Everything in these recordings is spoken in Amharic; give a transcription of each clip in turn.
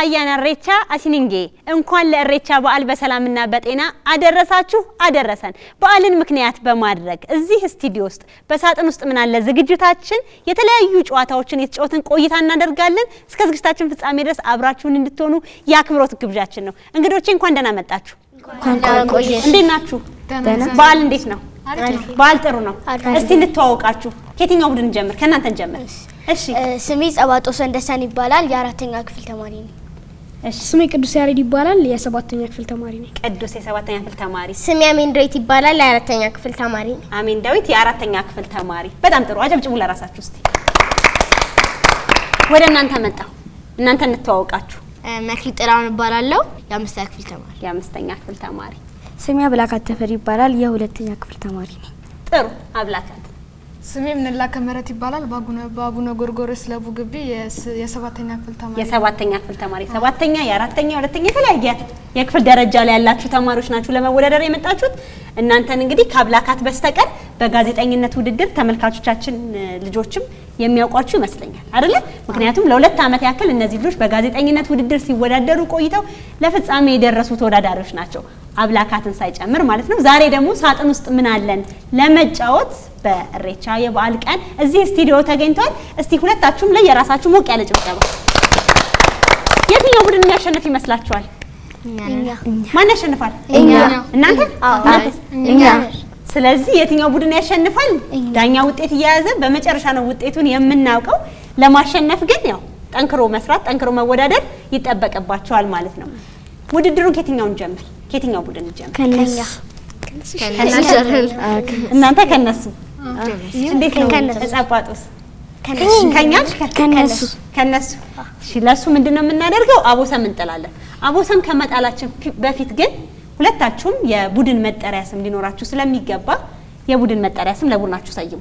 አያና ሬቻ አሲኒንጌ እንኳን ለሬቻ በዓል በሰላምና በጤና አደረሳችሁ አደረሰን። በዓልን ምክንያት በማድረግ እዚህ ስቱዲዮ ውስጥ በሳጥን ውስጥ ምን አለ ዝግጅታችን የተለያዩ ጨዋታዎችን የተጫወትን ቆይታ እናደርጋለን። እስከ ዝግጅታችን ፍጻሜ ድረስ አብራችሁን እንድትሆኑ የአክብሮት ግብዣችን ነው። እንግዶቼ እንኳን ደህና መጣችሁ። እንዴት ናችሁ? በዓል እንዴት ነው? በዓል ጥሩ ነው። እስቲ እንተዋወቃችሁ። ከየትኛው ቡድን እንጀምር? ከእናንተ እንጀምር። እሺ ስሜ ጸባጦስ ወንደሰን ይባላል። የአራተኛ ክፍል ተማሪ ነኝ። እሺ ስሜ ቅዱስ ያሬድ ይባላል። የሰባተኛ ክፍል ተማሪ ነኝ። ቅዱስ የሰባተኛ ክፍል ተማሪ። ስሜ አሜን ዳዊት ይባላል። የአራተኛ ክፍል ተማሪ ነኝ። አሜን ዳዊት የአራተኛ ክፍል ተማሪ። በጣም ጥሩ። አጨብጭቡ ለራሳችሁ እስቲ። ወደ እናንተ መጣሁ። እናንተ እንተዋወቃችሁ። መክሊት ጥራውን እባላለሁ። የአምስተኛ ክፍል ተማሪ። የአምስተኛ ክፍል ተማሪ። ስሜ አብላካት ተፈሪ ይባላል። የሁለተኛ ክፍል ተማሪ ነኝ። ጥሩ አብላካት። ስሜ ምንላ ከመረት ይባላል። ባቡነ ጎርጎርዮስ ለቡ ግቢ የሰባተኛ ክፍል ተማሪ። የሰባተኛ ክፍል ተማሪ። ሰባተኛ የአራተኛ የሁለተኛ የተለያየ የክፍል ደረጃ ላይ ያላችሁ ተማሪዎች ናችሁ ለመወዳደር የመጣችሁት። እናንተን እንግዲህ ከአብላካት በስተቀር በጋዜጠኝነት ውድድር ተመልካቾቻችን ልጆችም የሚያውቋችሁ ይመስለኛል አይደለ? ምክንያቱም ለሁለት ዓመት ያክል እነዚህ ልጆች በጋዜጠኝነት ውድድር ሲወዳደሩ ቆይተው ለፍጻሜ የደረሱ ተወዳዳሪዎች ናቸው፣ አብላካትን ሳይጨምር ማለት ነው። ዛሬ ደግሞ ሳጥን ውስጥ ምን አለን ለመጫወት በሬቻ የበዓል ቀን እዚህ ስቱዲዮ ተገኝቷል። እስቲ ሁለታችሁም ላይ የራሳችሁ ሞቅ ያለ ጭብጨባ። የትኛው ቡድን የሚያሸንፍ ይመስላችኋል? ማን ያሸንፋል? እኛ። እናንተ? እኛ። ስለዚህ የትኛው ቡድን ያሸንፋል? ዳኛ ውጤት እየያዘ በመጨረሻ ነው ውጤቱን የምናውቀው። ለማሸነፍ ግን ያው ጠንክሮ መስራት፣ ጠንክሮ መወዳደር ይጠበቅባቸዋል ማለት ነው። ውድድሩን ከየትኛውን ጀምር? ከየትኛው ቡድን ጀምር? ከነሱ። እናንተ ከነሱ። እንዴት ነው? ጸባጦስ ከነሱ። እሺ ለሱ ምንድነው የምናደርገው? አቦሰም እንጥላለን። አቦሰም ከመጣላችን በፊት ግን ሁለታችሁም የቡድን መጠሪያ ስም ሊኖራችሁ ስለሚገባ የቡድን መጠሪያ ስም ለቡድናችሁ ሰይሙ።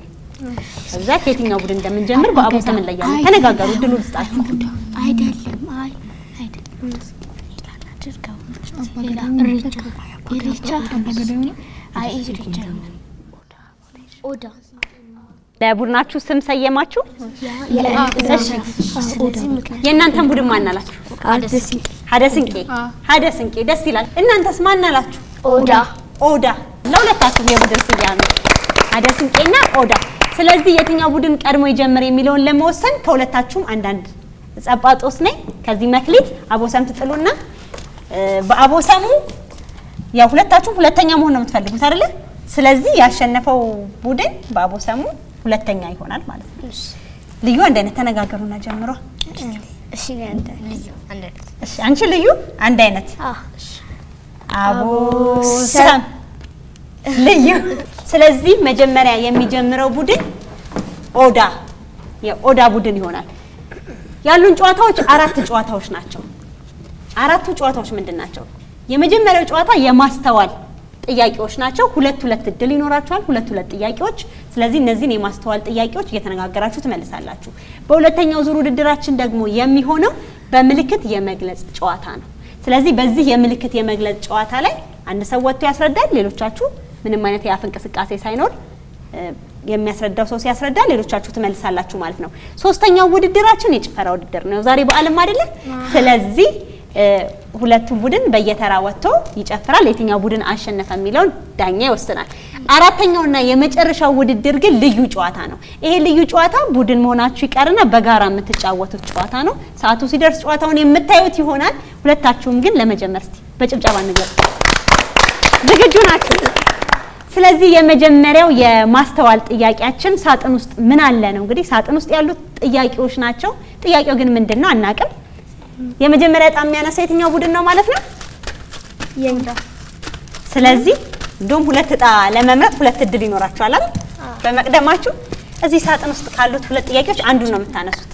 ከዛ ከየትኛው ቡድን እንደምንጀምር በአቦሰም እንለያለን። ተነጋገሩ። ድሉ ልስጣችሁ። አይደለም ኦዳ ለቡድናችሁ ስም ሰየማችሁ? የእናንተን ቡድን ማን አላችሁ? ሀደስንቄ። ደስ ይላል። እናንተስ ማን አላችሁ? ኦዳ። ለሁለታችሁ የቡድን ስያሜ ሀደስንቄና ኦዳ። ስለዚህ የትኛው ቡድን ቀድሞ ይጀምር የሚለውን ለመወሰን ከሁለታችሁም አንዳንድ ጸባጦስ ነኝ፣ ከዚህ መክሊት አቦሰም ትጥሉና በአቦሰሙ ያው ሁለታችሁም ሁለተኛ መሆን ነው የምትፈልጉት አይደለ? ስለዚህ ያሸነፈው ቡድን በአቦሰሙ ሁለተኛ ይሆናል ማለት ነው። ልዩ አንድ አይነት ተነጋገሩና ጀምሯ። እሺ አንቺ ልዩ አንድ አይነት አቦሰም ልዩ። ስለዚህ መጀመሪያ የሚጀምረው ቡድን ኦዳ የኦዳ ቡድን ይሆናል። ያሉን ጨዋታዎች 4 ጨዋታዎች ናቸው። 4ቱ ጨዋታዎች ምንድናቸው? የመጀመሪያው ጨዋታ የማስተዋል ጥያቄዎች ናቸው። ሁለት እድል ይኖራችኋል። ሁለት ጥያቄዎች። ስለዚህ እነዚህን የማስተዋል ጥያቄዎች እየተነጋገራችሁ ትመልሳላችሁ። በሁለተኛው ዙር ውድድራችን ደግሞ የሚሆነው በምልክት የመግለጽ ጨዋታ ነው። ስለዚህ በዚህ የምልክት የመግለጽ ጨዋታ ላይ አንድ ሰው ወጥቶ ያስረዳል፣ ሌሎቻችሁ ምንም አይነት የአፍ እንቅስቃሴ ሳይኖር የሚያስረዳው ሰው ሲያስረዳ ሌሎቻችሁ ትመልሳላችሁ ማለት ነው። ሶስተኛው ውድድራችን የጭፈራ ውድድር ነው። ዛሬ በዓልም አይደለ? ስለዚህ ሁለቱ ቡድን በየተራ ወጥቶ ይጨፍራል። የትኛው ቡድን አሸነፈ የሚለውን ዳኛ ይወስናል። አራተኛውና የመጨረሻው ውድድር ግን ልዩ ጨዋታ ነው። ይሄ ልዩ ጨዋታ ቡድን መሆናችሁ ይቀርና በጋራ የምትጫወቱት ጨዋታ ነው። ሰዓቱ ሲደርስ ጨዋታውን የምታዩት ይሆናል። ሁለታችሁም ግን ለመጀመር እስቲ በጭብጨባ እንግለጽ። ዝግጁ ናችሁ? ስለዚህ የመጀመሪያው የማስተዋል ጥያቄያችን ሳጥን ውስጥ ምን አለ ነው። እንግዲህ ሳጥን ውስጥ ያሉት ጥያቄዎች ናቸው። ጥያቄው ግን ምንድነው አናውቅም። የመጀመሪያ ዕጣ የሚያነሳ የትኛው ቡድን ነው ማለት ነው? የኛ። ስለዚህ እንደውም ሁለት ዕጣ ለመምረጥ ሁለት እድል ይኖራችኋል አይደል? በመቅደማችሁ እዚህ ሳጥን ውስጥ ካሉት ሁለት ጥያቄዎች አንዱን ነው የምታነሱት።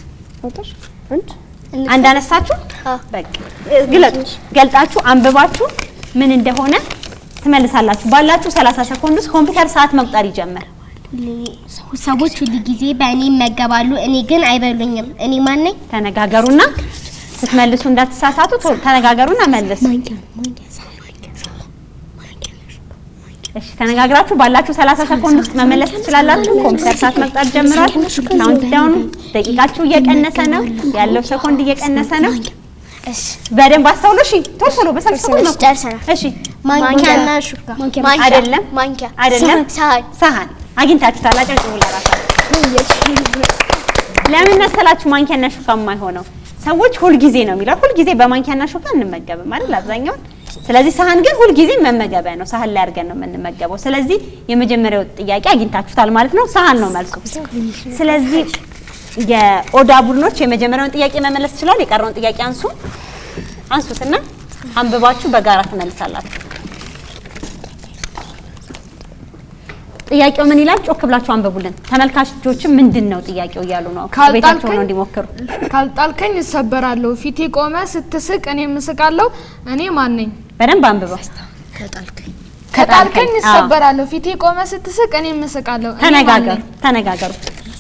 አንድ አነሳችሁ? በቃ ገልጣችሁ አንብባችሁ ምን እንደሆነ ትመልሳላችሁ። ባላችሁ 30 ሰኮንድ ውስጥ ኮምፒውተር ሰዓት መቁጠር ይጀምራል። ሰዎች ሁሉ ጊዜ በእኔ ይመገባሉ፣ እኔ ግን አይበሉኝም። እኔ ማን ነኝ? ተነጋገሩና ስትመልሱ እንዳትሳሳቱ ተነጋገሩና መልሱ። እሺ ተነጋግራችሁ ባላችሁ 30 ሰኮንድ ውስጥ መመለስ ትችላላችሁ። ኮምፒውተር ሰዓት መቁጠር ጀምሯል። ካውንት ዳውን ደቂቃችሁ እየቀነሰ ነው ያለው፣ ሰኮንድ እየቀነሰ ነው። እሺ በደንብ አስተውሉ። እሺ ቶሎ በሰልፍ ሰኮንድ ነው። እሺ ማንኪያና ሹካ አይደለም ማንኪያ አይደለም ሳህን አግኝታችኋል። አጨብጭቡ ለራሳችሁ። ለምን መሰላችሁ ማንኪያና ሹካ የማይሆነው? ሰዎች ሁልጊዜ ነው የሚለው ሁልጊዜ በማንኪያና ሹካ እንመገብም አይደል አብዛኛው። ስለዚህ ሳህን ግን ሁልጊዜ መመገቢያ ነው። ሳህን ላይ አድርገን ነው የምንመገበው። ስለዚህ የመጀመሪያው ጥያቄ አግኝታችሁታል ማለት ነው። ሳህን ነው መልሱ። ስለዚህ የኦዳ ቡድኖች የመጀመሪያውን ጥያቄ መመለስ ይችላል። የቀረውን ጥያቄ አንሱትና አንብባችሁ በጋራ ትመልሳላችሁ። ጥያቄው ምን ይላል? ጮክ ብላችሁ አንብቡልን። ተመልካቾችም ምንድነው ጥያቄው እያሉ ነው። ቤታቸው ነው እንዲሞክሩ። ካልጣልከኝ እሰበራለሁ፣ ፊቴ ቆመ ስትስቅ እኔ ምስቃለሁ፣ እኔ ማን ነኝ? በደንብ አንብበው። ከጣልከኝ እሰበራለሁ፣ ፊቴ ቆመ ስትስቅ እኔ ምስቃለሁ። ተነጋገሩ።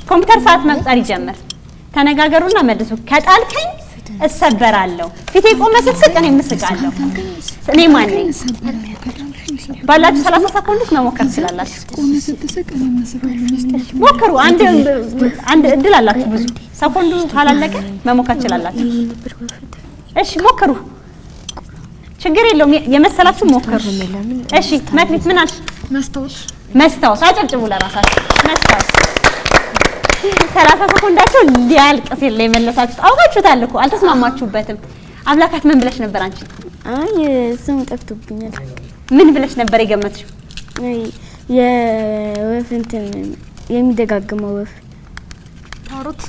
ኮምፒውተር ሰዓት መቁጠር ይጀምር። ተነጋገሩና መልሱ። ከጣልከኝ እሰበራለሁ፣ ፊቴ ቆመ ስትስቅ እኔ ምስቃለሁ፣ እኔ ማን ነኝ? ባላችሁ 30 ሰኮንድ መሞከር ትችላላችሁ። ሞክሩ። አንድ እድል አላችሁ። ብዙ ሰኮንዱ ካላለቀ መሞከር ትችላላችሁ። እሺ ሞክሩ። ችግር የለውም። የመሰላችሁ ሞክሩ። እሺ መክሊት ምን አልሽ? መስታወት። አጨብጭቡ ለራሳችሁ። መስታወት 30 ሰኮንዳችሁ ሊያልቅ ሲል ላይ መለሳችሁ። አውቃችሁታል እኮ አልተስማማችሁበትም። አምላካት ምን ብለሽ ነበር አንቺ? አይ ስም ጠፍቶብኛል። ምን ብለሽ ነበር የገመትሽው? አይ የወፍ እንትን የሚደጋግመው ወፍ ፓሮት።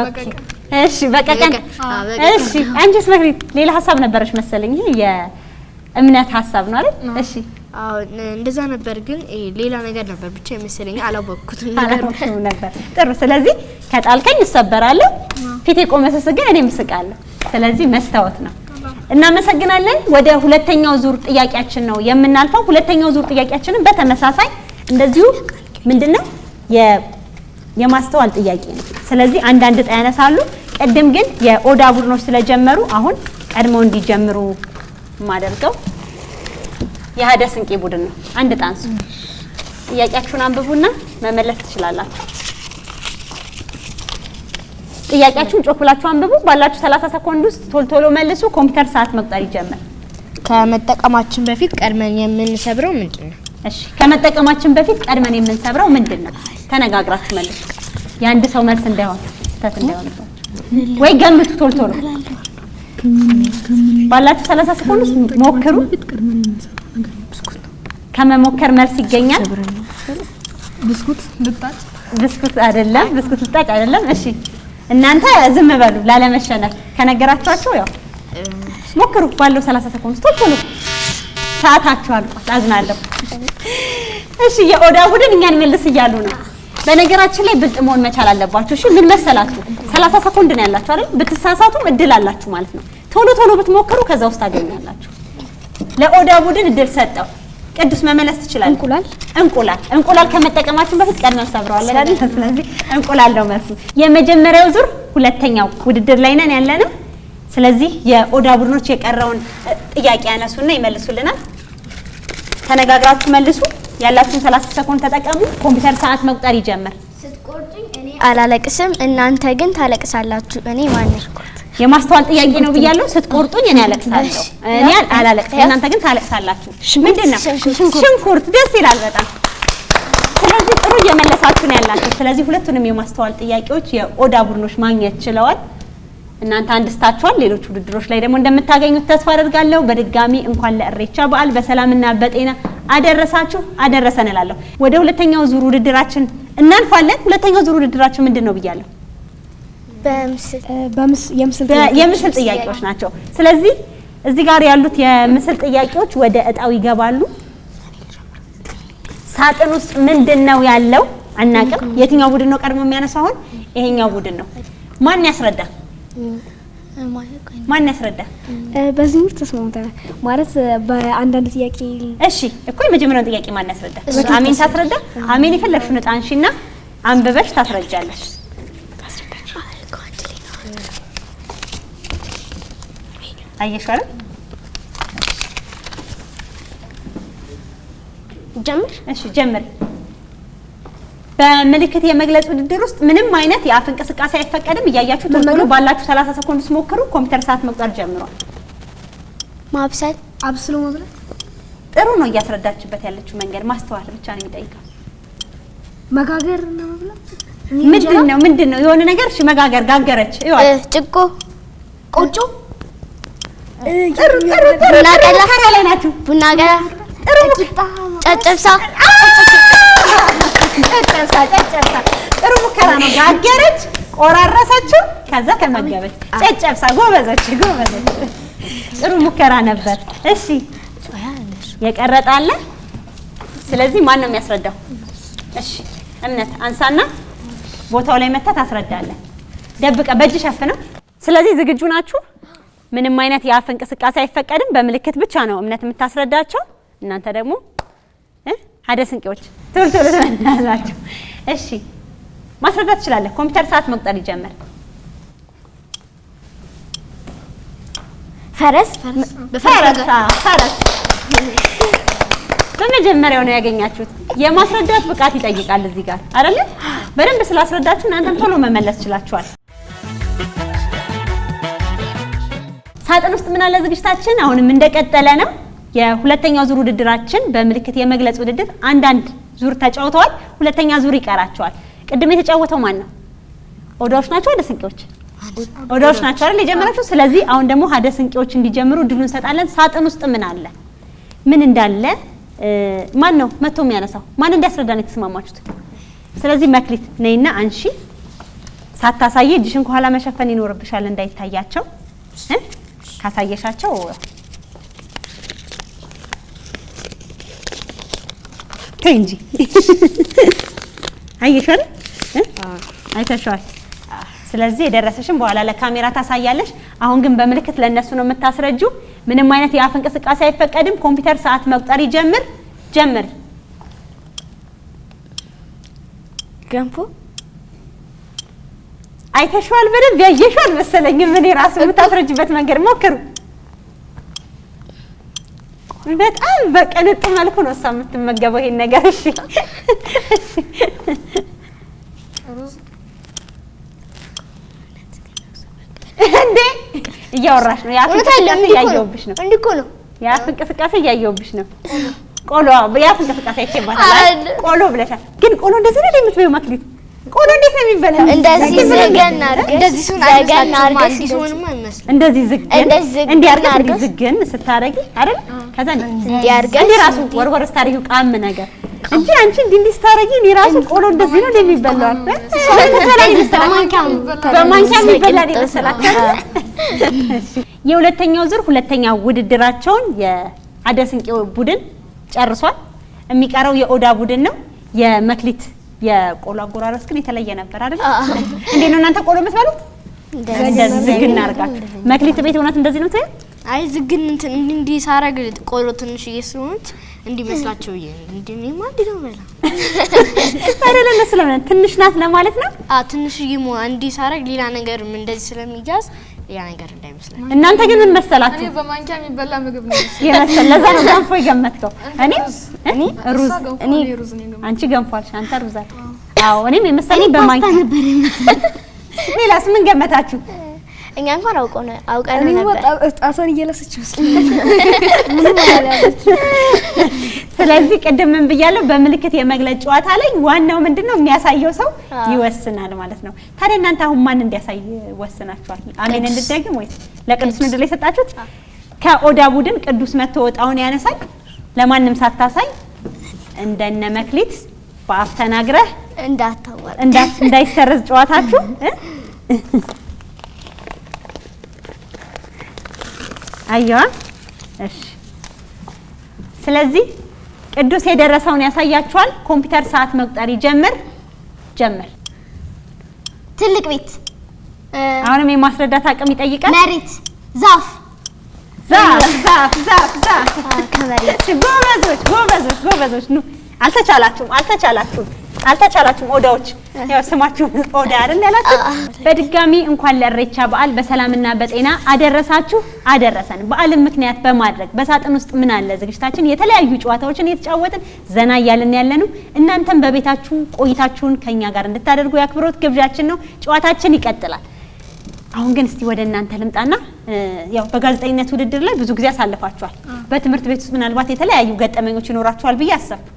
ኦኬ እሺ በቀቀን። እሺ አንቺስ መክሊት ሌላ ሀሳብ ነበረሽ መሰለኝ። ይሄ የእምነት ሀሳብ ነው አይደል? እሺ አዎ እንደዛ ነበር፣ ግን ሌላ ነገር ነበር ብቻ የመሰለኝ አላወቅኩትም ነበር። ጥሩ። ስለዚህ ከጣልከኝ እሰበራለሁ፣ ፊቴ ቆመ ስትስቅ ግን እኔ ምስቃለሁ። ስለዚህ መስታወት ነው። እናመሰግናለን። ወደ ሁለተኛው ዙር ጥያቄያችን ነው የምናልፈው። ሁለተኛው ዙር ጥያቄያችንን በተመሳሳይ እንደዚሁ ምንድነው የማስተዋል ጥያቄ ነው። ስለዚህ አንዳንድ ዕጣ ያነሳሉ። ቅድም ግን የኦዳ ቡድኖች ስለጀመሩ አሁን ቀድመው እንዲጀምሩ ማደርገው የሀደ ስንቄ ቡድን ነው። አንድ ዕጣ አንሱ። ጥያቄያችሁን አንብቡና መመለስ ትችላላችሁ። ጥያቄያችሁን ጮክ ብላችሁ አንብቡ። ባላችሁ 30 ሰኮንድ ውስጥ ቶሎ መልሱ። ኮምፒውተር ሰዓት መቁጠር ይጀምር። ከመጠቀማችን በፊት ቀድመን የምንሰብረው ምንድነው? እሺ ከመጠቀማችን በፊት ቀድመን የምንሰብረው ምንድነው? ተነጋግራችሁ መልሱ። የአንድ ሰው መልስ እንዳይሆን ስህተት እንዳይሆንባችሁ ወይ ገምቱ ቶሎ። ባላችሁ 30 ሰኮንድ ውስጥ ሞክሩ። ከመሞከር መልስ ይገኛል። ብስኩት አይደለም። ብስኩት ልጣጭ አይደለም። እሺ እናንተ ዝም በሉ ላለመሸነፍ። ከነገራችኋቸው ያው ሞክሩ። ባለው 30 ሰኮንድ ውስጥ ቶሎ ሰዓታችሁ አልቋል። አዝናለሁ። እሺ የኦዳ ቡድን እኛን መልስ እያሉ ነው። በነገራችን ላይ ብልጥ መሆን መቻል አለባችሁ። እሺ ምን መሰላችሁ? 30 ሰኮንድ ነው ያላችሁ አይደል? ብትሳሳቱም እድል አላችሁ ማለት ነው። ቶሎ ብትሞክሩ ከዛ ውስጥ ታገኛላችሁ። ለኦዳ ቡድን እድል ሰጠው። ቅዱስ መመለስ ትችላለህ። እንቁላል ከመጠቀማችን በፊት ቀድመን ሰብረዋል አይደል? ስለዚህ እንቁላል ነው መልሱ። የመጀመሪያው ዙር ሁለተኛው ውድድር ላይ ነን ያለነው። ስለዚህ የኦዳ ቡድኖች የቀረውን ጥያቄ ያነሱና ይመልሱልናል። ተነጋግራችሁ መልሱ። ያላችሁን 30 ሰኮንድ ተጠቀሙ። ኮምፒውተር ሰዓት መቁጠር ይጀምር። ስትቆርጡኝ እኔ አላለቅስም፣ እናንተ ግን ታለቅሳላችሁ። እኔ ማን ነኝ? የማስተዋል ጥያቄ ነው ብያለሁ። ስትቆርጡኝ እኔ አለቅሳለሁ፣ እኔ አላለቅስም፣ እናንተ ግን ታለቅሳላችሁ። ምንድነው? ሽንኩርት። ደስ ይላል በጣም። ስለዚህ ጥሩ እየመለሳችሁ ነው ያላችሁ። ስለዚህ ሁለቱንም የማስተዋል ጥያቄዎች የኦዳ ቡድኖች ማግኘት ችለዋል። እናንተ አንድ ስታችኋል። ሌሎች ውድድሮች ላይ ደግሞ እንደምታገኙት ተስፋ አደርጋለሁ። በድጋሚ እንኳን ለእሬቻ በዓል በሰላምና በጤና አደረሰን እላለሁ። ወደ ሁለተኛው ዙር ውድድራችን እናልፋለን። ሁለተኛው ዙር ውድድራችን ምንድነው ብያለሁ? የምስል ጥያቄዎች ናቸው። ስለዚህ እዚህ ጋር ያሉት የምስል ጥያቄዎች ወደ እጣው ይገባሉ። ሳጥን ውስጥ ምንድነው ያለው አናውቅም። የትኛው ቡድን ነው ቀድሞ የሚያነሳው? አሁን ይሄኛው ቡድን ነው። ማን ያስረዳ? በዚህ ምርት ተስማምተናል ማለት በአንዳንድ ጥያቄ። እሺ እኮ የመጀመሪያውን ጥያቄ ማን ያስረዳ? አሜን ታስረዳ። አሜን የፈለግሽውን ዕጣ አንሺና አንብበሽ ታስረጃለሽ። አየሽው አይደል? ጀምር። እሺ ጀምር። በምልክት የመግለጽ ውድድር ውስጥ ምንም አይነት የአፍ እንቅስቃሴ አይፈቀድም። እያያችሁ ቶሎ ባላችሁ 30 ሰኮንድ ሞክሩ። ኮምፒውተር ሰዓት መቁጠር ጀምሯል። ማብሰል አብስሎ መብላት ጥሩ ነው። እያስረዳችበት ያለችው መንገድ ማስተዋል ብቻ ነው የሚጠይቀው። መጋገር እና መብላት ምንድነው የሆነ ነገር እሺ መጋገር ጋገረች ይዋል ጭቆ ቆጮ ጥሩ ቡና ቀላ ላይ ናችሁ። ቡና ቀላ ጨጨብሳ ጥሩ ሙከራ ነው። ጋገረች፣ ቆራረሰችው፣ ከዛ ተመገበች። ጨጨብሳ ጎበዘች። ጥሩ ሙከራ ነበር። እሺ የቀረጣለ። ስለዚህ ማን ነው የሚያስረዳው? እሺ እምነት አንሳና ቦታው ላይ መታ ታስረዳለህ። ደብቀ በእጅ ሸፍነው። ስለዚህ ዝግጁ ናችሁ? ምንም አይነት የአፍ እንቅስቃሴ አይፈቀድም። በምልክት ብቻ ነው እምነት የምታስረዳቸው። እናንተ ደግሞ ሀደ ስንቄዎች ቶሎ ተመናላችሁ። እሺ ማስረዳት ትችላለህ። ኮምፒውተር ሰዓት መቁጠር ይጀምር። ፈረስ በመጀመሪያው ነው ያገኛችሁት። የማስረዳት ብቃት ይጠይቃል እዚህ ጋር አይደል? በደንብ ስላስረዳችሁ እናንተም ቶሎ መመለስ ይችላችኋል። ሳጥን ውስጥ ምን አለ ዝግጅታችን አሁንም እንደቀጠለ ነው። የሁለተኛው ዙር ውድድራችን በምልክት የመግለጽ ውድድር አንዳንድ ዙር ተጫውተዋል። ሁለተኛ ዙር ይቀራቸዋል። ቅድም የተጫወተው ማን ነው? ኦዳዎች ናቸው ሀደ ስንቄዎች? ኦዳዎች ናቸው አይደል የጀመራችሁ? ስለዚህ አሁን ደግሞ ሀደ ስንቄዎች እንዲጀምሩ እድሉን እንሰጣለን። ሳጥን ውስጥ ምን አለ? ምን እንዳለ ማን ነው መጥቶ የሚያነሳው? ማን እንዲያስረዳን የተስማማችሁት? ስለዚህ መክሊት ነይና አንሺ። ሳታሳይ እጅሽን ከኋላ መሸፈን ይኖርብሻል እንዳይታያቸው። ካሳየሻቸው ተይ እንጂ አይሻል አይተሻል። ስለዚህ የደረሰሽን በኋላ ለካሜራ ታሳያለሽ። አሁን ግን በምልክት ለነሱ ነው የምታስረጁ። ምንም አይነት የአፍ እንቅስቃሴ አይፈቀድም። ኮምፒውተር ሰዓት መቁጠር ይጀምር። ጀምር። ገንፎ አይተሻል። በደንብ ያየሻል መሰለኝ። ምን ራሱ የምታስረጅበት መንገድ ሞክሩ። በጣም በቀንጥ መልኩ ነው እሷ የምትመገበው ይሄን ነገር። እሺ እንዴ እያወራሽ ነው? የአፍ እንቅስቃሴ እያየሁብሽ ነው። እንዲህ እኮ ነው የአፍ እንቅስቃሴ እያየሁብሽ ነው። ቆሎ የአፍ እንቅስቃሴ አይቼባታል። ቆሎ ብለሻል። ግን ቆሎ እንደዚህ ነው የምትበይው መክሊት? ቆሎ እንዴት ነው የሚበላው? እንደዚህ ዘገና አድርገሽ እንደዚህ ሲሆን ዘገና አድርገሽ ሲሆንማ አይመስልም። እንደዚህ ዝግን ስታረጊ አይደል? ከዛ እንዲህ ራሱ ወርወር ስታረጊው ቃም ነገር እንጂ አንቺ እንዲህ ስታረጊ እኔ ራሱ ቆሎ እንደዚህ ነው የሚበላው። በማንኪያ የሚበላ ይመስላል። የሁለተኛው ዙር ሁለተኛው ውድድራቸውን የሀደ ስንቄ ቡድን ጨርሷል። የሚቀረው የኦዳ ቡድን ነው። የመክሊት የቆሎ አጎራረስ ግን የተለየ ነበር አይደል? እንዴት ነው እናንተ ቆሎ የምትበሉት? እንደዚህ ዝግን አድርጋችሁ። መክሊት ቤት እውነት እንደዚህ ነው ታዲያ? አይ ዝግን እንዲህ ሳረግ ቆሎ ትንሽ እየስሆነች እንዲመስላቸው እንዲኔማ እንዲህ ነው በላ አይደለም ለምን ትንሽ ናት ለማለት ነው። ትንሽ ይሞ እንዲህ ሳረግ ሌላ ነገር እንደዚህ ስለሚያዝ ያ ነገር እንዳይመስላችሁ። እናንተ ግን ምን መሰላችሁ? እኔ በማንኪያ የሚበላ ምግብ ነው የመሰለ ለዛ ነው ገንፎ የገመትከው። እኔ ሩዝ አንቺ ገንፎ አልሽ፣ አንተ ሩዝ አልሽ። አዎ እኔም የመሰለኝ በማንኪያ ነበር የመሰለኝ። ሌላስ ምን ገመታችሁ? እኛ እንኳን አውቀን ነበር። ጣሳን እየለሰች መስሎኝ። ስለዚህ ቅድም ምን ብያለሁ? በምልክት የመግለጽ ጨዋታ ላይ ዋናው ምንድነው የሚያሳየው ሰው ይወስናል ማለት ነው። ታዲያ እናንተ አሁን ማን እንዲያሳይ ወስናችኋል? አሜን እንድትደግም ወይስ ለቅዱስ ምንድን ላይ ሰጣችሁት? ከኦዳ ቡድን ቅዱስ መጥቶ ወጣውን ያነሳል። ለማንም ሳታሳይ እንደነ መክሊት በአፍ ተናግረህ እንዳይሰረዝ ጨዋታችሁ አይዋ። እሺ ስለዚህ ቅዱስ የደረሰውን ያሳያችኋል። ኮምፒውተር ሰዓት መቁጠር ይጀምር። ትልቅ ቤት አሁንም የማስረዳት አቅም ይጠይቃል። መሬት፣ ዛፍ ከመሬት። ጎበዞች ኑ። አልተቻላችሁም። ኦዳዎች ያው ስማችሁ ኦዳ አይደል ያላችሁ? በድጋሚ እንኳን ለኢሬቻ በዓል በሰላምና በጤና አደረሳችሁ አደረሰን። በዓልን ምክንያት በማድረግ በሳጥን ውስጥ ምን አለ ዝግጅታችን የተለያዩ ጨዋታዎችን እየተጫወትን ዘና እያልን ያለነው እናንተም በቤታችሁ ቆይታችሁን ከኛ ጋር እንድታደርጉ ያክብሮት ግብዣችን ነው። ጨዋታችን ይቀጥላል። አሁን ግን እስቲ ወደ እናንተ ልምጣና ያው በጋዜጠኝነት ውድድር ላይ ብዙ ጊዜ አሳልፋችኋል። በትምህርት ቤት ውስጥ ምናልባት የተለያዩ ገጠመኞች ይኖራችኋል ብዬ አሰብኩ።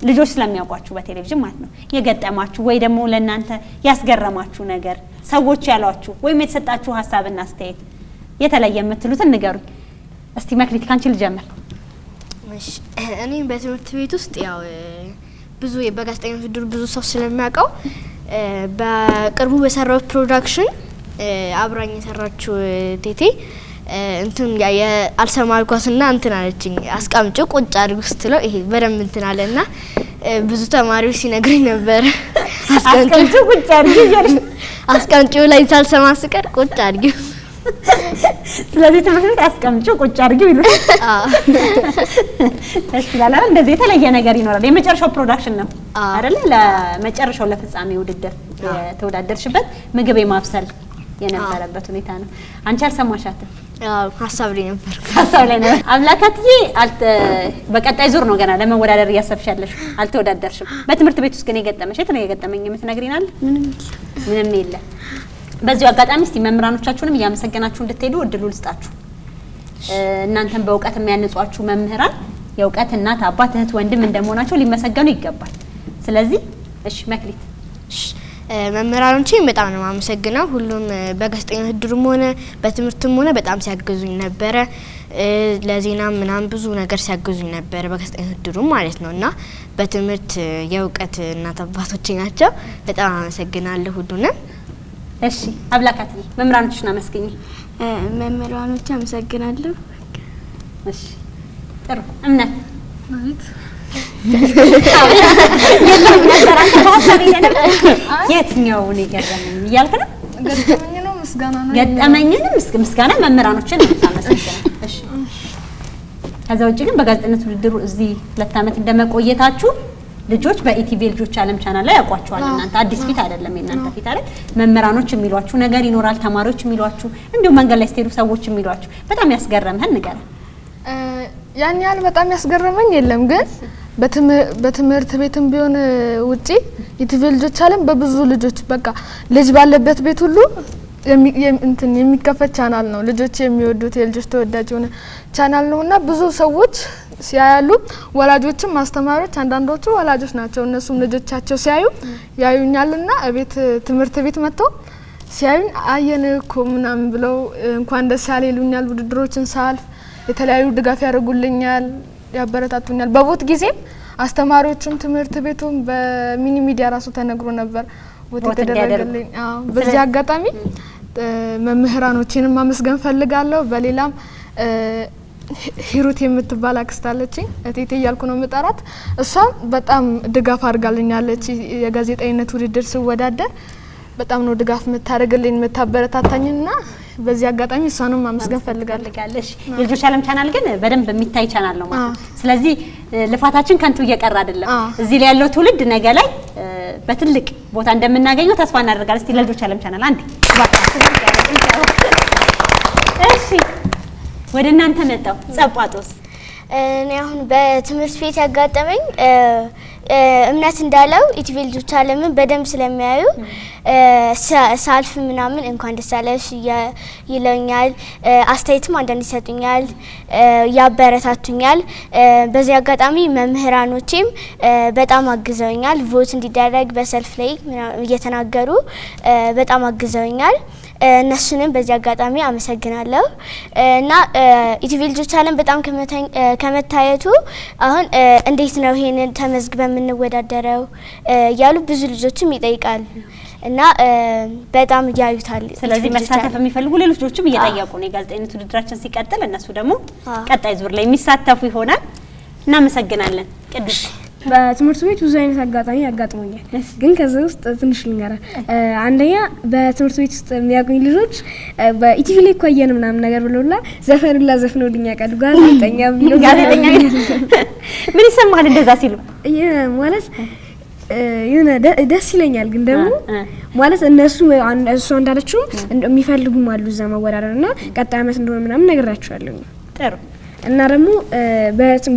ልጆች ስለሚያውቋችሁ በቴሌቪዥን ማለት ነው። የገጠማችሁ ወይ ደግሞ ለእናንተ ያስገረማችሁ ነገር ሰዎች ያሏችሁ ወይም የተሰጣችሁ ሀሳብና አስተያየት የተለየ የምትሉትን ንገሩኝ። እስቲ መክሊት ካንቺ ልጀምር። እሺ እኔ በትምህርት ቤት ውስጥ ያው ብዙ በጋዜጠኝነት ውድድር ብዙ ሰው ስለሚያውቀው በቅርቡ በሰራው ፕሮዳክሽን አብራኝ የሰራችው ቴቴ እንትን አልሰማልኳትና እንትን አለችኝ አስቀምጪ ቁጭ አድርጉ ስትለው ይሄ በደንብ እንትን አለና ብዙ ተማሪዎች ሲነግሩኝ ነበር አስቀምጪ ቁጭ አድርጊ ይላል። አስቀምጪው ላይ ሳልሰማ ስቀር ቁጭ አድርጊ። ስለዚህ ትምህርት ቤት አስቀምጪ ቁጭ አድርጊ ይሉት። እሺ ላላ እንደዚህ የተለየ ነገር ይኖራል። የመጨረሻው ፕሮዳክሽን ነው አይደለ? ለመጨረሻው ለፍጻሜ ውድድር ተወዳደርሽበት ምግብ የማብሰል የነበረበት ሁኔታ ነው። አንቺ አልሰማሻትም? ሀሳብ ላይ ነበር። ሀሳብ ላይ ነበር። አምላካትዬ በቀጣይ ዙር ነው ገና ለመወዳደር እያሰብሻለሽ፣ አልተወዳደርሽም። በትምህርት ቤት ውስጥ ግን የገጠመሽ የተለየ ገጠመኝ የምትነግሪናል? ምንም የለም። በዚሁ አጋጣሚ እስቲ መምህራኖቻችሁንም እያመሰገናችሁ እንድትሄዱ እድሉ ልስጣችሁ። እናንተም በእውቀት የሚያንጿችሁ መምህራን የእውቀት እናት፣ አባት፣ እህት፣ ወንድም እንደመሆናቸው ሊመሰገኑ ይገባል። ስለዚህ እሺ መክሊት መምህራኖቼን በጣም ነው የማመሰግነው። ሁሉም በጋዜጠኝነት ውድድርም ሆነ በትምህርትም ሆነ በጣም ሲያግዙኝ ነበረ። ለዜና ምናምን ብዙ ነገር ሲያግዙኝ ነበረ በጋዜጠኝነት ውድድሩ ማለት ነውና በትምህርት የእውቀት እናት አባቶቼ ናቸው። በጣም አመሰግናለሁ ሁሉንም። እሺ አብላካትዬ መምህራኖችሽን አመስግኝ። መምህራኖቼ አመሰግናለሁ። እሺ ጥሩ እምነት ማለት የትኛው ነው የገረመኝ እያልክ ነው? ገጠመኝ ነው ምስጋና ነው? ገጠመኝንም ምስጋና መምህራኖችን ታመሰግናለሽ። እሺ ከዛ ውጪ ግን በጋዜጠኝነት ውድድሩ እዚህ 2 አመት እንደመቆየታችሁ ልጆች በኢቲቪ ልጆች ዓለም ቻናል ላይ ያውቋችኋል። እናንተ አዲስ ፊት አይደለም የእናንተ ፊት አይደል? መምህራኖች የሚሏችሁ ነገር ይኖራል፣ ተማሪዎች የሚሏችሁ እንዲሁ መንገድ ላይ ስትሄዱ ሰዎች የሚሏችሁ በጣም ያስገረምህን ንገረን። ያን ያህል በጣም ያስገረመኝ የለም፣ ግን በትምህርት ቤትም ቢሆን ውጪ ኢቲቪ ልጆች ዓለም በብዙ ልጆች በቃ ልጅ ባለበት ቤት ሁሉ የሚከፈት ቻናል ነው። ልጆች የሚወዱት የልጆች ተወዳጅ የሆነ ቻናል ነውና ብዙ ሰዎች ሲያያሉ፣ ወላጆችም አስተማሪዎች፣ አንዳንዶቹ ወላጆች ናቸው። እነሱም ልጆቻቸው ሲያዩ ያዩኛልና እቤት ትምህርት ቤት መጥተው ሲያዩኝ አየን እኮ ምናምን ብለው እንኳን ደስ ያለ ይሉኛል። ውድድሮችን ሳልፍ የተለያዩ ድጋፍ ያደርጉልኛል፣ ያበረታቱኛል። በቦት ጊዜም አስተማሪዎቹም ትምህርት ቤቱም በሚኒ ሚዲያ ራሱ ተነግሮ ነበር ቦት ተደረገልኝ። በዚህ አጋጣሚ መምህራኖቼንም ማመስገን ፈልጋለሁ። በሌላም ሂሩት የምትባል አክስት አለችኝ፣ እቴቴ እያልኩ ነው የምጠራት። እሷም በጣም ድጋፍ አድርጋልኛለች። የጋዜጠኝነት ውድድር ስወዳደር በጣም ነው ድጋፍ የምታደርግልኝ የምታበረታታኝና በዚህ አጋጣሚ እሷንም ማመስገን ፈልጋለሽ። የልጆች ዓለም ቻናል ግን በደንብ የሚታይ ቻናል ነው ማለት ነው። ስለዚህ ልፋታችን ከንቱ እየቀረ አይደለም። እዚህ ላይ ያለው ትውልድ ነገ ላይ በትልቅ ቦታ እንደምናገኘው ተስፋ እናደርጋለን። እስቲ ለልጆች ዓለም ቻናል አንዴ እሺ፣ ወደ እናንተ መጣው ጸጳጦስ። እኔ አሁን በትምህርት ቤት ያጋጠመኝ እምነት እንዳለው ኢቲቪ ልጆች ዓለምን በደንብ ስለሚያዩ ሳልፍ ምናምን እንኳን ደስ አለሽ ይለኛል። አስተያየትም አንዳንድ ይሰጡኛል፣ ያበረታቱኛል። በዚህ አጋጣሚ መምህራኖቼም በጣም አግዘውኛል። ቮት እንዲደረግ በሰልፍ ላይ እየተናገሩ በጣም አግዘውኛል። እነሱንም በዚህ አጋጣሚ አመሰግናለሁ። እና ኢቲቪ ልጆች ዓለም በጣም ከመታየቱ አሁን እንዴት ነው ይሄንን ተመዝግበን የምንወዳደረው እያሉ ብዙ ልጆችም ይጠይቃሉ እና በጣም ያዩታል። ስለዚህ መሳተፍ የሚፈልጉ ሌሎች ልጆችም እየጠየቁ ነው። የጋዜጠኝነት ውድድራችን ሲቀጥል እነሱ ደግሞ ቀጣይ ዙር ላይ የሚሳተፉ ይሆናል። እናመሰግናለን። ቅዱስ በትምህርት ቤት ብዙ አይነት አጋጣሚ ያጋጥሙኛል፣ ግን ከዛ ውስጥ ትንሽ ልንገራ። አንደኛ በትምህርት ቤት ውስጥ የሚያውቁኝ ልጆች በኢቲቪ ላይ እኮ አየን ምናምን ነገር ብለውላ ዘፈንላ ዘፍነውልኝ ያውቃሉ። ጋዜጠኛ ምን ይሰማል እንደዛ ሲሉ? ማለት የሆነ ደስ ይለኛል። ግን ደግሞ ማለት እነሱ እሷ እንዳለችው የሚፈልጉም አሉ እዛ መወዳደርና ቀጣይ አመት እንደሆነ ምናምን ነግራቸዋለሁ። ጥሩ እና ደግሞ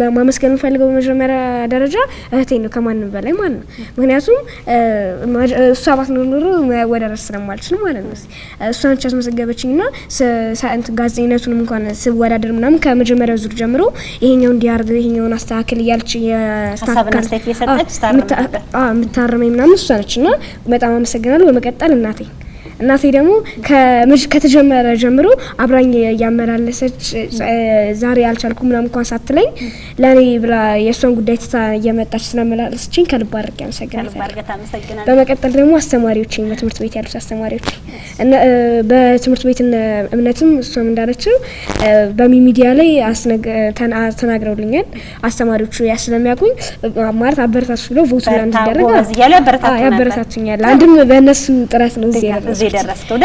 በማመስገን የምፈልገው በመጀመሪያ ደረጃ እህቴን ነው ከማንም በላይ ማለት ነው። ምክንያቱም እሷ ባትኖር ኖሮ መወዳደር ስለማልችል ማለት ነው። እሷ ነች ያስመዘገበችኝና ጋዜጠኝነቱንም እንኳን ስወዳደር ምናምን ከመጀመሪያው ዙር ጀምሮ ይሄኛው እንዲያርግ ይሄኛውን አስተካክል እያለች የምታርመኝ ምናምን እሷ ነችና በጣም አመሰግናለሁ። በመቀጠል እናቴ ደግሞ ከተጀመረ ጀምሮ አብራኝ ያመላለሰች ዛሬ አልቻልኩም ምናምን እንኳን ሳትለኝ ለኔ ብላ የሷን ጉዳይ ትታ እየመጣች ስለመላለሰችኝ ከልብ አድርጌ አመሰግናለሁ። በመቀጠል ደግሞ አስተማሪዎቼ በትምህርት ቤት ያሉት አስተማሪዎቼ እና በትምህርት ቤት እምነትም እሷም እንዳለችው በሚዲያ ላይ ተናግረውልኛል። አስተማሪዎቹ ያስለሚያቁኝ ማለት አበረታቱ ብለው ቮት ላይ እንዲደረግ ያበረታቱኛል። አንድም በእነሱ ጥረት ነው እዚህ ደረስከው።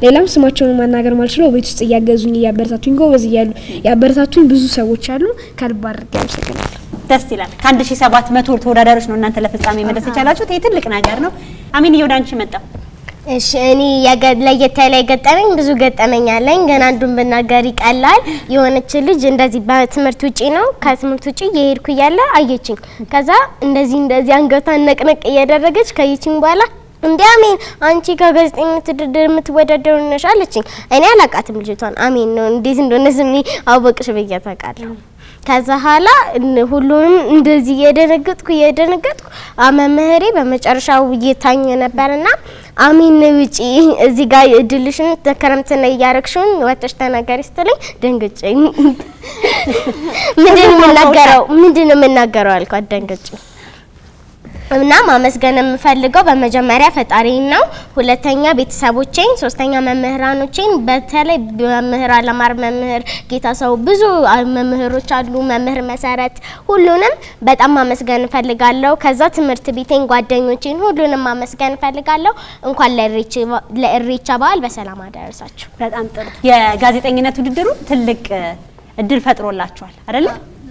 ሌላም ስማቸውን ማናገር ማልችለው ቤት ውስጥ እያገዙኝ እያበረታቱኝ ጎበዝ እያሉ ያበረታቱኝ ብዙ ሰዎች አሉ። ከልብ አድርጌ አመሰግናለሁ። ደስ ይላል። ከ1700 ተወዳዳሪዎች ነው እናንተ ለፍጻሜ መድረስ የቻላችሁት። ይሄ ትልቅ ነገር ነው። አሚን ወደ አንቺ መጣ። እሺ እኔ ለየት ያለ ገጠመኝ ብዙ ገጠመኝ አለኝ። ግን አንዱን ብናገር ይቀላል። የሆነች ልጅ እንደዚህ በትምህርት ውጪ ነው ከትምህርት ውጪ እየሄድኩ እያለ አየችኝ። ከዛ እንደዚህ አንገቷን ነቅነቅ እያደረገች ከይቺኝ በኋላ እንዴ አሜን አንቺ ከጋዜጠኝነት ውድድር የምትወዳደሩ ነሽ አለችኝ። እኔ አላቃትም ልጅቷን። አሜን ነው እንዴት እንደሆነ ስሚ አወቅሽ ብዬ ታውቃለሁ። ከዛ ኋላ ሁሉንም እንደዚህ እየደነገጥኩ መምህሬ በመጨረሻው እየታኝ ነበርና አሜን ውጪ እዚህ ጋር እድልሽን ተከረምት ነው ያረክሽውን ወጥሽ ተናገሪ ስትለኝ ደንግጬ ምንድነው የምናገረው አልኳት ደንግጬ። እና ማመስገን የምፈልገው በመጀመሪያ ፈጣሪን ነው፣ ሁለተኛ ቤተሰቦቼን፣ ሶስተኛ መምህራኖቼን። በተለይ መምህር አለማር፣ መምህር ጌታ ሰው፣ ብዙ መምህሮች አሉ፣ መምህር መሰረት፣ ሁሉንም በጣም ማመስገን እፈልጋለሁ። ከዛ ትምህርት ቤቴን፣ ጓደኞቼን ሁሉንም ማመስገን እፈልጋለሁ። እንኳን ለኢሬቻ በዓል በሰላም አደረሳችሁ። በጣም ጥሩ። የጋዜጠኝነት ውድድሩ ትልቅ እድል ፈጥሮላችኋል አይደል?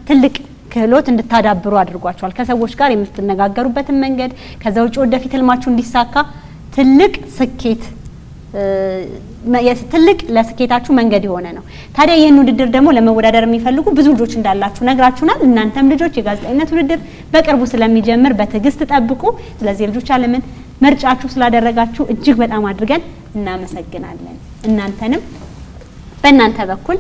ትልቅ ክህሎት እንድታዳብሩ አድርጓችኋል። ከሰዎች ጋር የምትነጋገሩበትን መንገድ ከዛ ውጭ ወደፊት ህልማችሁ እንዲሳካ ትልቅ ለስኬታችሁ መንገድ የሆነ ነው። ታዲያ ይህን ውድድር ደግሞ ለመወዳደር የሚፈልጉ ብዙ ልጆች እንዳላችሁ ነግራችሁናል። እናንተም ልጆች የጋዜጠኝነት ውድድር በቅርቡ ስለሚጀምር በትዕግስት ጠብቁ። ስለዚህ ልጆች ዓለምን ምርጫችሁ ስላደረጋችሁ እጅግ በጣም አድርገን እናመሰግናለን። እናንተንም በእናንተ በኩል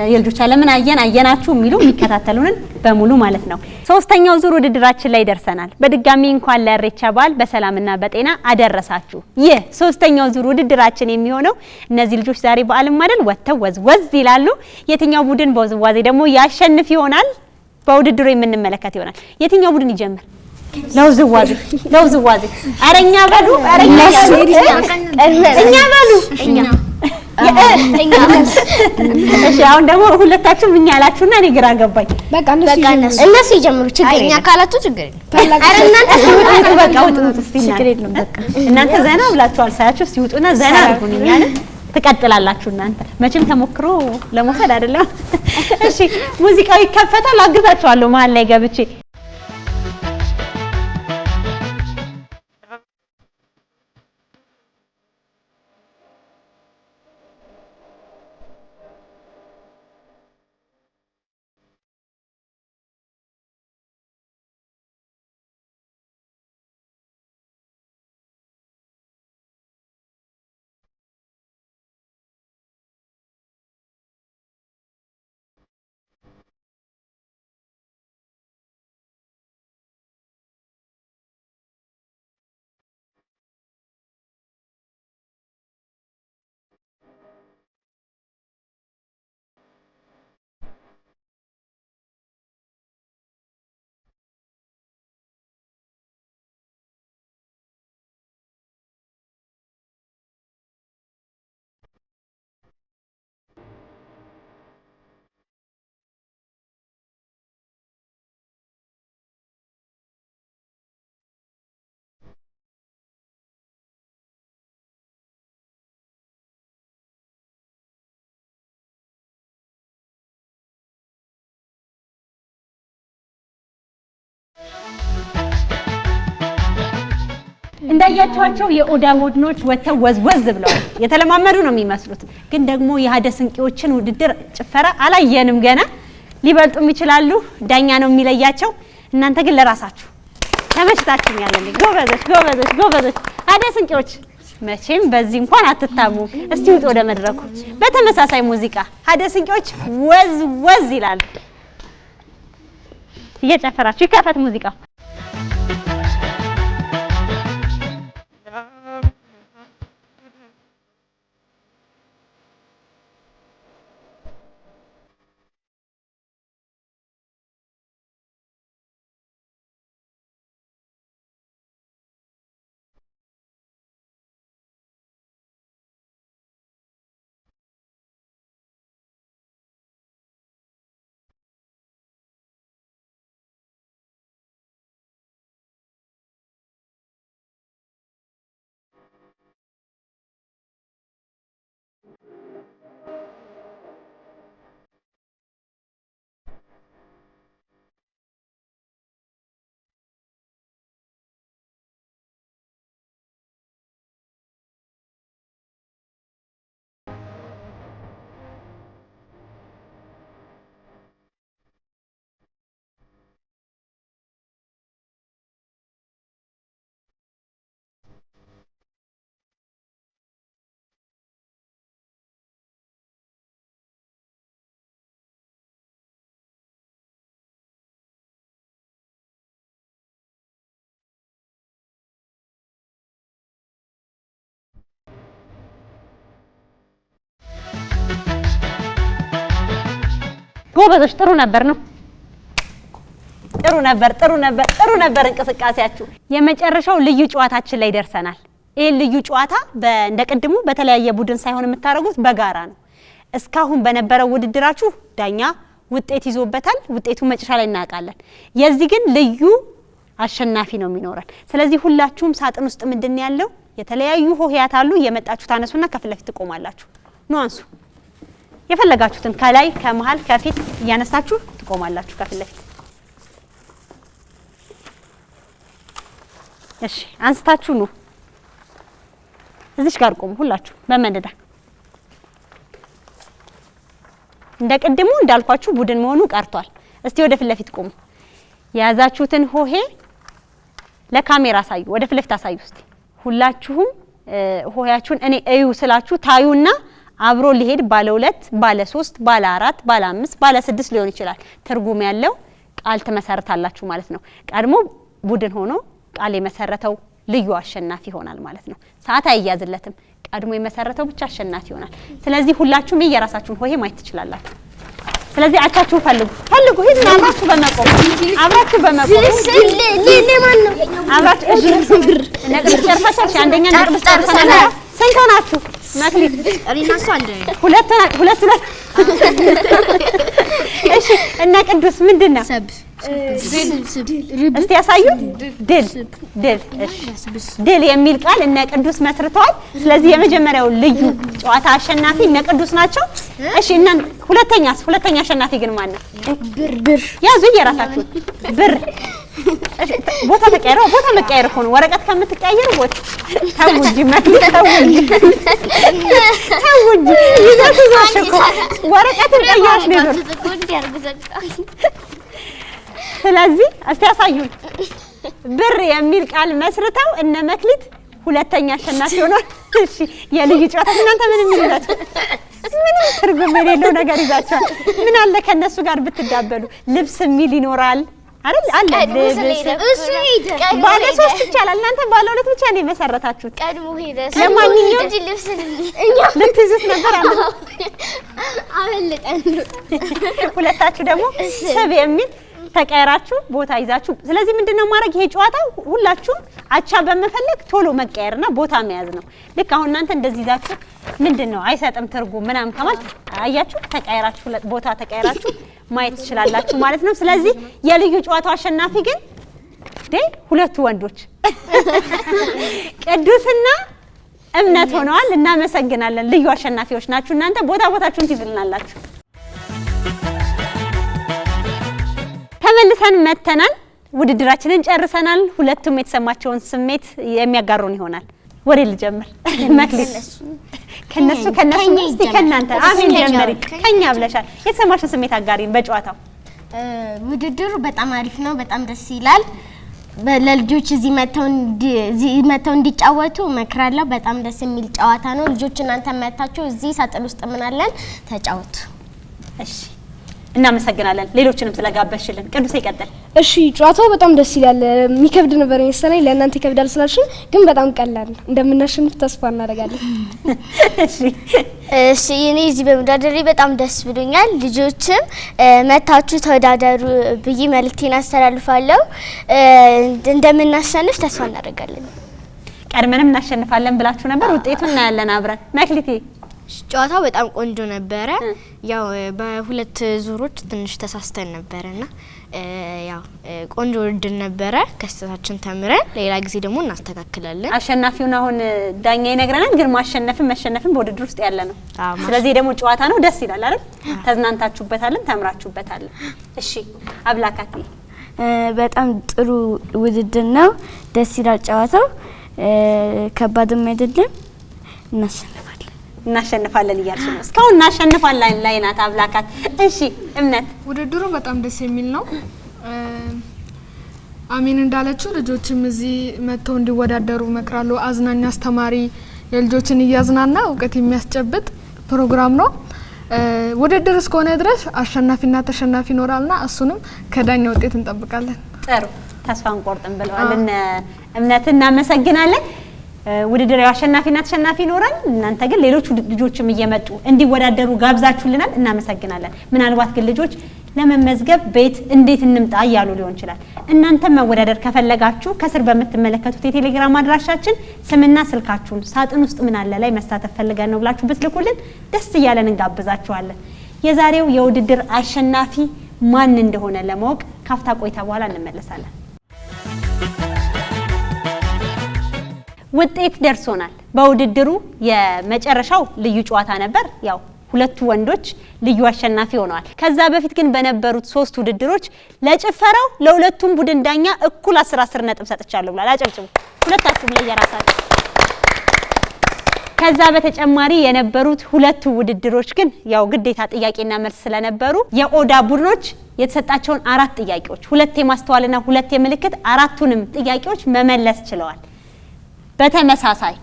የልጆች ዓለምን አየናችሁ የሚሉ የሚከታተሉንን በሙሉ ማለት ነው። ሶስተኛው ዙር ውድድራችን ላይ ደርሰናል። በድጋሚ እንኳን ለኢሬቻ በዓል በሰላምና በጤና አደረሳችሁ። ይህ ሶስተኛው ዙር ውድድራችን የሚሆነው እነዚህ ልጆች ዛሬ በዓልም አይደል ወጥተው ወዝወዝ ይላሉ። የትኛው ቡድን በውዝዋዜ ደግሞ ያሸንፍ ይሆናል በውድድሩ የምንመለከት ይሆናል። የትኛው ቡድን ይጀምር? ለውዝዋዜ አረኛ በሉ እሺ አሁን ደግሞ ሁለታችሁም እኛ አላችሁና እኔ ግራ ገባኝ። በቃ እነሱ ይጀምሩ። እኛ ካላችሁ ችግር የለም። አረ እናንተ በቃ ውጡ እስቲ እናንተ ዘና ብላችኋል ሳያችሁ። እስቲ ውጡና ዘና አድርጉን። እኛን ትቀጥላላችሁ እናንተ መቼም ተሞክሮ ለመውሰድ አይደለም። እሺ ሙዚቃው ይከፈታል። አግዛችኋለሁ መሀል ላይ ገብቼ እንዳያችኋቸው የኦዳ ቡድኖች ወተው ወዝወዝ ብለዋል። የተለማመዱ ነው የሚመስሉት። ግን ደግሞ የሀደ ስንቄዎችን ውድድር ጭፈራ አላየንም ገና። ሊበልጡም ይችላሉ። ዳኛ ነው የሚለያቸው። እናንተ ግን ለራሳችሁ ተመችታችሁኛል። ጎበዞች ጎበዞች ጎበዞች ሀደ ስንቄዎች መቼም በዚህ እንኳን አትታሙ። እስቲ ውጡ ወደ መድረኩ። በተመሳሳይ ሙዚቃ ሀደ ስንቄዎች ወዝ ወዝ ይላሉ። እየጨፈራችሁ ይከፈት ሙዚቃው። ጎበዞች ጥሩ ነበር ነው። ጥሩ ነበር እንቅስቃሴያችሁ። የመጨረሻው ልዩ ጨዋታችን ላይ ደርሰናል። ይሄ ልዩ ጨዋታ እንደቀድሙ በተለያየ ቡድን ሳይሆን የምታረጉት በጋራ ነው። እስካሁን በነበረው ውድድራችሁ ዳኛ ውጤት ይዞበታል። ውጤቱ መጨረሻ ላይ እናውቃለን። የዚህ ግን ልዩ አሸናፊ ነው የሚኖረን። ስለዚህ ሁላችሁም ሳጥን ውስጥ ምንድን ያለው የተለያዩ ሆሄያት አሉ። የመጣችሁ ታነሱና ከፊት ለፊት ትቆማላችሁ። ነው አንሱ። የፈለጋችሁትን ከላይ ከመሃል ከፊት እያነሳችሁ ትቆማላችሁ ከፊት ለፊት። እሺ አንስታችሁ ነው እዚሽ ጋር ቆሙ ሁላችሁ በመንደዳ። እንደቀድሙ እንዳልኳችሁ ቡድን መሆኑ ቀርቷል። እስቲ ወደ ፊት ለፊት ቆሙ። የያዛችሁትን ሆሄ ለካሜራ አሳዩ። ወደ ፊት ለፊት አሳዩ እስቲ ሁላችሁም ሆሄያችሁን። እኔ እዩ ስላችሁ ታዩና አብሮ ሊሄድ ባለ 2 ባለ 3 ባለ 4 ባለ 5 ባለ 6 ሊሆን ይችላል። ትርጉም ያለው ቃል ትመሰርታላችሁ ማለት ነው። ቀድሞ ቡድን ሆኖ ቃል የመሰረተው ልዩ አሸናፊ ይሆናል ማለት ነው። ሰዓት አይያዝለትም። ቀድሞ የመሰረተው ብቻ አሸናፊ ይሆናል። ስለዚህ ሁላችሁም የራሳችሁን ሆሄ ማየት ትችላላችሁ። ስለዚህ አቻችሁ ፈልጉ ሂድና አብራችሁ በመቆም ለማን ነው አብራችሁ ነጥብ ጨርሳችሁ አንደኛ ነጥብ ጨርሳችሁ ስንት ናችሁ? መክሊት እሪናሱ አንድ ሁለት እሺ እና ቅዱስ ምንድነው? እስቲ ያሳዩ። ድል የሚል ቃል እነ ቅዱስ መስርተዋል። ስለዚህ የመጀመሪያው ልዩ ጨዋታ አሸናፊ እነ ቅዱስ ናቸው። እሺ እና ሁለተኛ አሸናፊ ግን ማን ነው? ብር ያዙ የራሳችሁ ብር። ቦታ መቀየር እኮ ነው። ወረቀት ከምትቀያየሩ ቦታ ታውጂ መክሊት ታውጂ ይዘሽኮ ወረቀት ቀያሽ ነው። ስለዚህ እስቲ ያሳዩን። ብር የሚል ቃል መስርተው እነ መክሊት ሁለተኛ አሸናፊ ሆኗል። እሺ የልዩ ጨዋታ እናንተ ምንም ትርጉም የሌለው ነገር ይዛችኋል። ምን አለ ከነሱ ጋር ብትዳበሉ? ልብስ የሚል ይኖራል አይደል? አለ እሱ ሄደ ባለ 3 ይቻላል። እናንተ ባለ 2 ብቻ ነው የመሰረታችሁት። ቀድሞ ሄደ። ለማንኛውም እንጂ ልብስ ልትይዙት ነበር አለ አመለጠን። ሁለታችሁ ደግሞ ሰብ የሚል ተቀየራችሁ ቦታ ይዛችሁ። ስለዚህ ምንድነው ማድረግ? ይሄ ጨዋታ ሁላችሁም አቻ በመፈለግ ቶሎ መቀየርና ቦታ መያዝ ነው። ልክ አሁን እናንተ እንደዚህ ይዛችሁ ምንድነው አይሰጥም ትርጉም ምናምን ከማለት አያችሁ ተቀየራችሁ ቦታ ተቀየራችሁ ማየት ትችላላችሁ ማለት ነው። ስለዚህ የልዩ ጨዋታው አሸናፊ ግን ሁለቱ ወንዶች ቅዱስና እምነት ሆነዋል። እናመሰግናለን። ልዩ አሸናፊዎች ናችሁ እናንተ። ቦታችሁን ትይዝልናላችሁ። ተመልሰን መተናል። ውድድራችንን ጨርሰናል። ሁለቱም የተሰማቸውን ስሜት የሚያጋሩን ይሆናል። ወሬ ልጀምር። መክሊት ከነሱ እስቲ ከናንተ አሚን ጀመሪ። ከኛ ብለሻል። የተሰማሽን ስሜት አጋሪን በጨዋታው። ውድድሩ በጣም አሪፍ ነው። በጣም ደስ ይላል። ለልጆች እዚህ መተው እንዲጫወቱ እመክራለሁ። በጣም ደስ የሚል ጨዋታ ነው። ልጆች እናንተ መታችሁ እዚህ ሳጥን ውስጥ ምን አለን ተጫወቱ። እሺ እናመሰግናለን። ሌሎችንም ስለጋበሽልን። ቅዱስ ይቀጥል። እሺ ጨዋታው በጣም ደስ ይላል። የሚከብድ ነበር መሰለኝ ለእናንተ ይከብዳል ስላልሽን ግን በጣም ቀላል ነው። እንደምናሸንፍ ተስፋ እናደርጋለን። እሺ እኔ እዚህ በመወዳደሬ በጣም ደስ ብሎኛል። ልጆችም መታችሁ ተወዳደሩ ብዬ መልእክቴን አስተላልፋለሁ። እንደምናሸንፍ ተስፋ እናደርጋለን። ቀድመንም እናሸንፋለን ብላችሁ ነበር። ውጤቱን እናያለን አብረን። መክሊቴ ጨዋታው በጣም ቆንጆ ነበረ። ያው በሁለት ዙሮች ትንሽ ተሳስተን ነበርና ያው ቆንጆ ውድድር ነበረ። ከስተታችን ተምረን ሌላ ጊዜ ደግሞ እናስተካክላለን። አሸናፊውን አሁን ዳኛ ይነግረናል። ግን ማሸነፍም መሸነፍም በውድድር ውስጥ ያለ ነው። ስለዚህ ደግሞ ጨዋታ ነው። ደስ ይላል አይደል? ተዝናንታችሁበታል፣ ተምራችሁበታል። እሺ አብላካት በጣም ጥሩ ውድድር ነው። ደስ ይላል ጨዋታው። ከባድም አይደለም። እናሸንፋለን እያልሽ ነው። እስካሁን እናሸንፋለን ላይ ናት አብላካት። እሺ እምነት ውድድሩ በጣም ደስ የሚል ነው። አሚን እንዳለችው ልጆችም እዚህ መጥተው እንዲወዳደሩ እመክራለሁ። አዝናኝ አስተማሪ የልጆችን እያዝናና እውቀት የሚያስጨብጥ ፕሮግራም ነው። ውድድር እስከሆነ ድረስ አሸናፊና ተሸናፊ ይኖራልና እሱንም ከዳኛ ውጤት እንጠብቃለን። ጥሩ ተስፋ እንቆርጥም ብለዋል እምነት። እናመሰግናለን። ውድድር አሸናፊና ተሸናፊ ይኖራል። እናንተ ግን ሌሎች ልጆችም እየመጡ እንዲወዳደሩ ጋብዛችሁልናል። እናመሰግናለን። ምናልባት ግን ልጆች ለመመዝገብ ቤት እንዴት እንምጣ እያሉ ሊሆን ይችላል። እናንተ መወዳደር ከፈለጋችሁ ከስር በምትመለከቱት የቴሌግራም አድራሻችን ስምና ስልካችሁን ሳጥን ውስጥ ምን አለ ላይ መሳተፍ ፈልገን ነው ብላችሁ ብትልኩልን ደስ እያለን እንጋብዛችኋለን። የዛሬው የውድድር አሸናፊ ማን እንደሆነ ለማወቅ ካፍታ ቆይታ በኋላ እንመለሳለን። ውጤት ደርሶናል። በውድድሩ የመጨረሻው ልዩ ጨዋታ ነበር። ያው ሁለቱ ወንዶች ልዩ አሸናፊ ሆነዋል። ከዛ በፊት ግን በነበሩት 3 ውድድሮች ለጭፈራው ለሁለቱም ቡድን ዳኛ እኩል 10 ነጥብ ሰጥቻለሁ ብሏል። አጨብጭቡ ሁለታችሁም ለየራሳችሁ። ከዛ በተጨማሪ የነበሩት ሁለቱ ውድድሮች ግን ያው ግዴታ ጥያቄና መልስ ስለነበሩ የኦዳ ቡድኖች የተሰጣቸውን 4 ጥያቄዎች 2 የማስተዋልና 2 የምልክት አራቱንም ጥያቄዎች መመለስ ችለዋል። በተመሳሳይ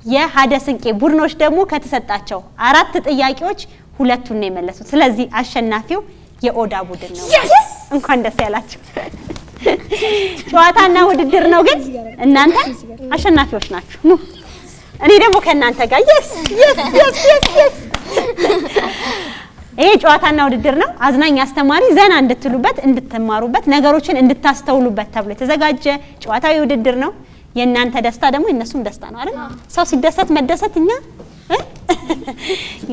የሀደ ስንቄ ቡድኖች ደግሞ ከተሰጣቸው 4 ጥያቄዎች 2ቱን ነው የመለሱት። ስለዚህ አሸናፊው የኦዳ ቡድን ነው። እንኳን ደስ ያላችሁ። ጨዋታና ውድድር ነው ግን እናንተ አሸናፊዎች ናችሁ። ኑ እኔ ደግሞ ከእናንተ ጋር yes ይሄ ጨዋታና ውድድር ነው። አዝናኝ አስተማሪ ዘና እንድትሉበት እንድትማሩበት ነገሮችን እንድታስተውሉበት ተብሎ የተዘጋጀ ጨዋታዊ ውድድር ነው። የእናንተ ደስታ ደግሞ የነሱም ደስታ ነው አይደል? ሰው ሲደሰት መደሰት እኛ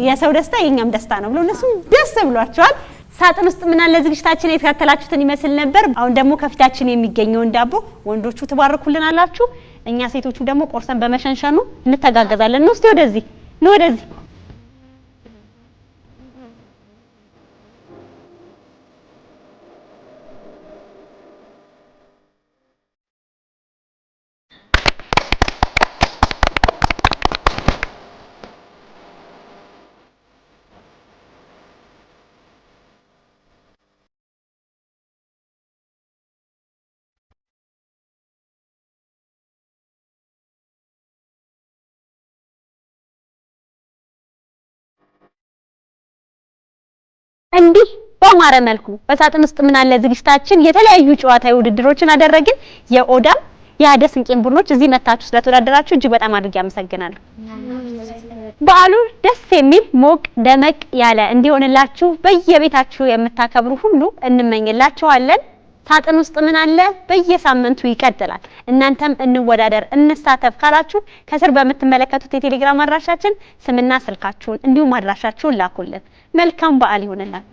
የሰው ደስታ የኛም ደስታ ነው ብሎ እነሱ ደስ ብሏቸዋል። ሳጥን ውስጥ ምን አለ ዝግጅታችን የተከታተላችሁትን ይመስል ነበር። አሁን ደግሞ ከፊታችን የሚገኘውን ዳቦ ወንዶቹ ትባርኩልን አላችሁ፣ እኛ ሴቶቹ ደግሞ ቆርሰን በመሸንሸኑ እንተጋገዛለን። ነው እስቲ ወደዚህ ነው ወደዚህ እንዲህ በማረ መልኩ በሳጥን ውስጥ ምን አለ ዝግጅታችን የተለያዩ ጨዋታዊ ውድድሮችን አደረግን። የኦዳም የሀደ ስንቄን ቡድኖች እዚህ መታችሁ ስለተወዳደራችሁ እጅግ በጣም አድርጌ አመሰግናለሁ። በዓሉ ደስ የሚል ሞቅ ደመቅ ያለ እንዲሆንላችሁ በየቤታችሁ የምታከብሩ ሁሉ እንመኝላችኋለን። ሳጥን ውስጥ ምን አለ በየሳምንቱ ይቀጥላል። እናንተም እንወዳደር እንሳተፍ ካላችሁ ከስር በምትመለከቱት የቴሌግራም አድራሻችን ስምና ስልካችሁን እንዲሁም አድራሻችሁን ላኩልን። መልካም በዓል ይሁንላችሁ።